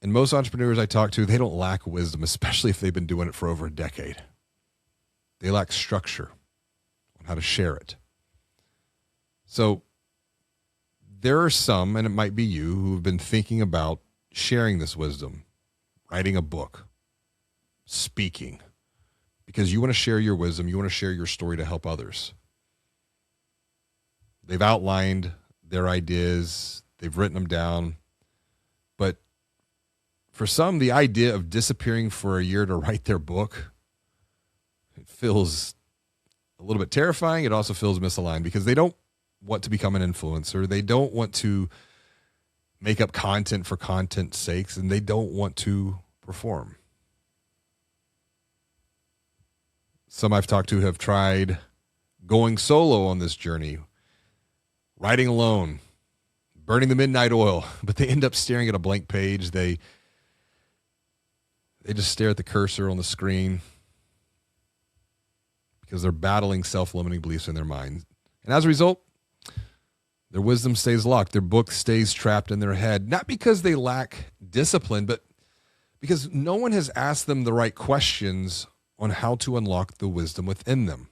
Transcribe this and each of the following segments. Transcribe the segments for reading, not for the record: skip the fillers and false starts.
And most entrepreneurs I talk to, they don't lack wisdom, especially if they've been doing it for over a decade. They lack structure on how to share it. So there are some, and it might be you, who have been thinking about sharing this wisdom, writing a book, speaking, because you want to share your wisdom, you want to share your story to help others. They've outlined their ideas, they've written them down, but for some, the idea of disappearing for a year to write their book, it feels a little bit terrifying. It also feels misaligned because they don't want to become an influencer. They don't want to make up content for content's sakes, and they don't want to perform. Some I've talked to have tried going solo on this journey, writing alone, burning the midnight oil, but they end up staring at a blank page. They just stare at the cursor on the screen because they're battling self-limiting beliefs in their minds. And as a result, their wisdom stays locked. Their book stays trapped in their head, not because they lack discipline, but because no one has asked them the right questions on how to unlock the wisdom within them.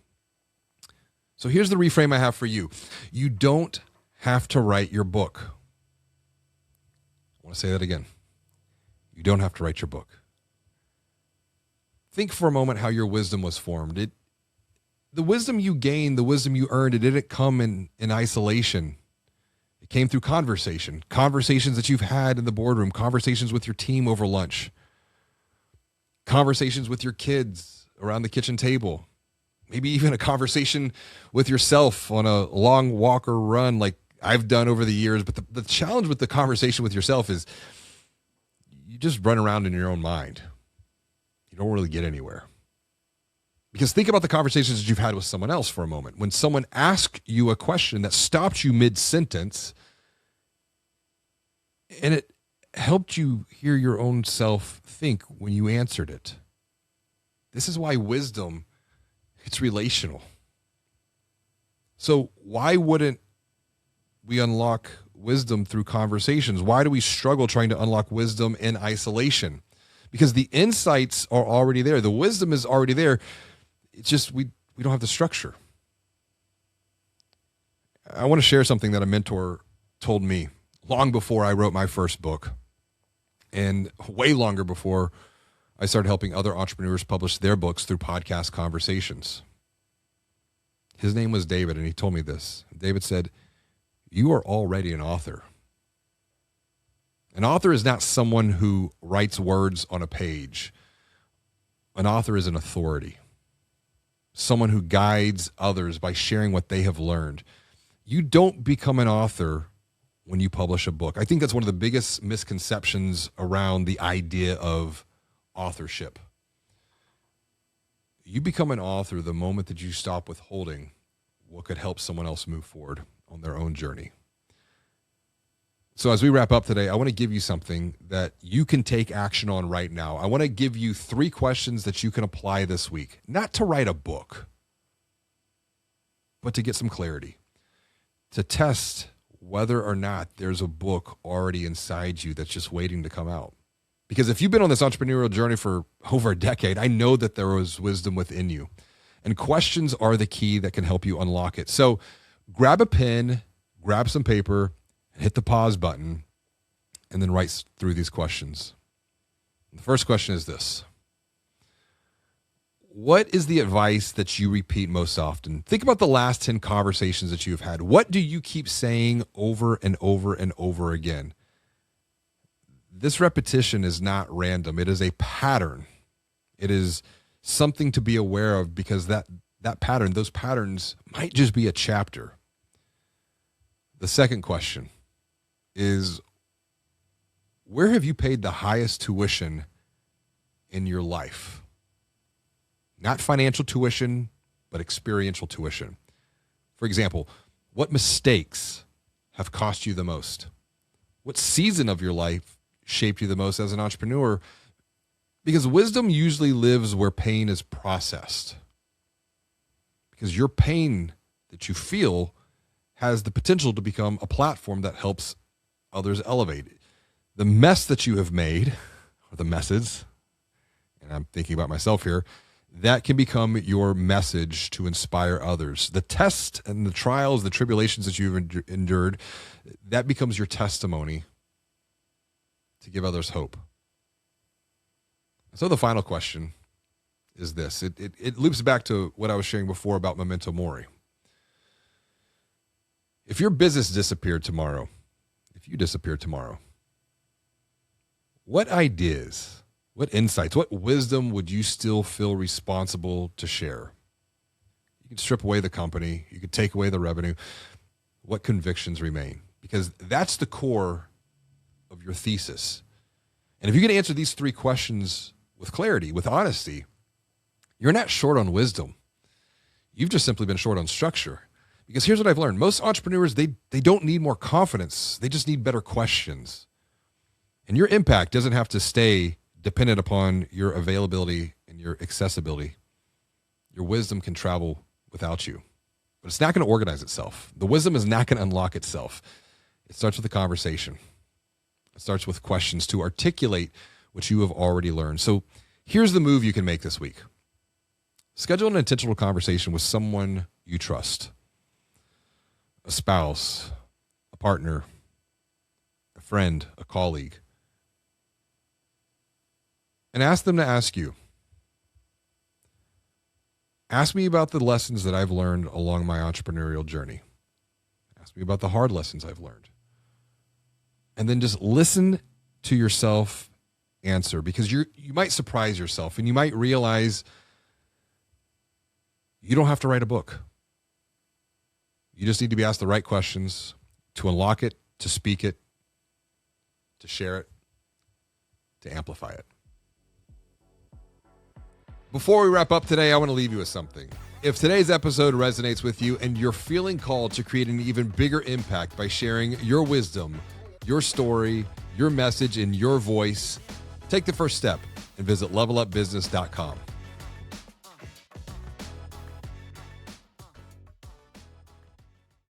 So here's the reframe I have for you. You don't have to write your book. I want to say that again. You don't have to write your book. Think for a moment how your wisdom was formed. The wisdom you gained, the wisdom you earned, it didn't come in isolation. It came through conversations that you've had in the boardroom, conversations with your team over lunch, conversations with your kids around the kitchen table, maybe even a conversation with yourself on a long walk or run like I've done over the years. But the challenge with the conversation with yourself is you just run around in your own mind. You don't really get anywhere. Because think about the conversations that you've had with someone else for a moment. When someone asked you a question that stopped you mid-sentence and it helped you hear your own self think when you answered it. This is why wisdom, it's relational. So why wouldn't we unlock wisdom through conversations? Why do we struggle trying to unlock wisdom in isolation? Because the insights are already there. The wisdom is already there. It's just we don't have the structure. I want to share something that a mentor told me long before I wrote my first book and way longer before I started helping other entrepreneurs publish their books through podcast conversations. His name was David, and he told me this. David said, "You are already an author." An author is not someone who writes words on a page. An author is an authority. Someone who guides others by sharing what they have learned. You don't become an author when you publish a book. I think that's one of the biggest misconceptions around the idea of authorship. You become an author the moment that you stop withholding what could help someone else move forward on their own journey. So as we wrap up today, I want to give you something that you can take action on right now. I want to give you 3 questions that you can apply this week, not to write a book, but to get some clarity, to test whether or not there's a book already inside you that's just waiting to come out. Because if you've been on this entrepreneurial journey for over a decade, I know that there was wisdom within you. And questions are the key that can help you unlock it. So grab a pen, grab some paper, hit the pause button, and then write through these questions. The first question is this. What is the advice that you repeat most often? Think about the last 10 conversations that you've had. What do you keep saying over and over and over again? This repetition is not random. It is a pattern. It is something to be aware of because that pattern, those patterns might just be a chapter. The second question is, where have you paid the highest tuition in your life? Not financial tuition, but experiential tuition. For example, what mistakes have cost you the most? What season of your life shaped you the most as an entrepreneur? Because wisdom usually lives where pain is processed. Because your pain that you feel has the potential to become a platform that helps others elevate. the mess that you have made, or the messes, and I'm thinking about myself here, that can become your message to inspire others. The test and the trials, the tribulations that you've endured, that becomes your testimony to give others hope. So the final question is this. It loops back to what I was sharing before about memento mori. If your business disappeared tomorrow, if you disappeared tomorrow, what ideas, what insights, what wisdom would you still feel responsible to share? You could strip away the company. You could take away the revenue. What convictions remain? Because that's the core of your thesis. And if you can answer these three questions with clarity, with honesty, you're not short on wisdom. You've just simply been short on structure. Because here's what I've learned. Most entrepreneurs, they don't need more confidence. They just need better questions. And your impact doesn't have to stay dependent upon your availability and your accessibility. Your wisdom can travel without you. But it's not going to organize itself. The wisdom is not going to unlock itself. It starts with a conversation. It starts with questions to articulate what you have already learned. So here's the move you can make this week. Schedule an intentional conversation with someone you trust. A spouse, a partner, a friend, a colleague. And ask them to ask you. Ask me about the lessons that I've learned along my entrepreneurial journey. Ask me about the hard lessons I've learned. And then just listen to yourself answer, because you might surprise yourself and you might realize you don't have to write a book. You just need to be asked the right questions to unlock it, to speak it, to share it, to amplify it. Before we wrap up today, I want to leave you with something. If today's episode resonates with you and you're feeling called to create an even bigger impact by sharing your wisdom, your story, your message, and your voice, take the first step and visit levelupbusiness.com.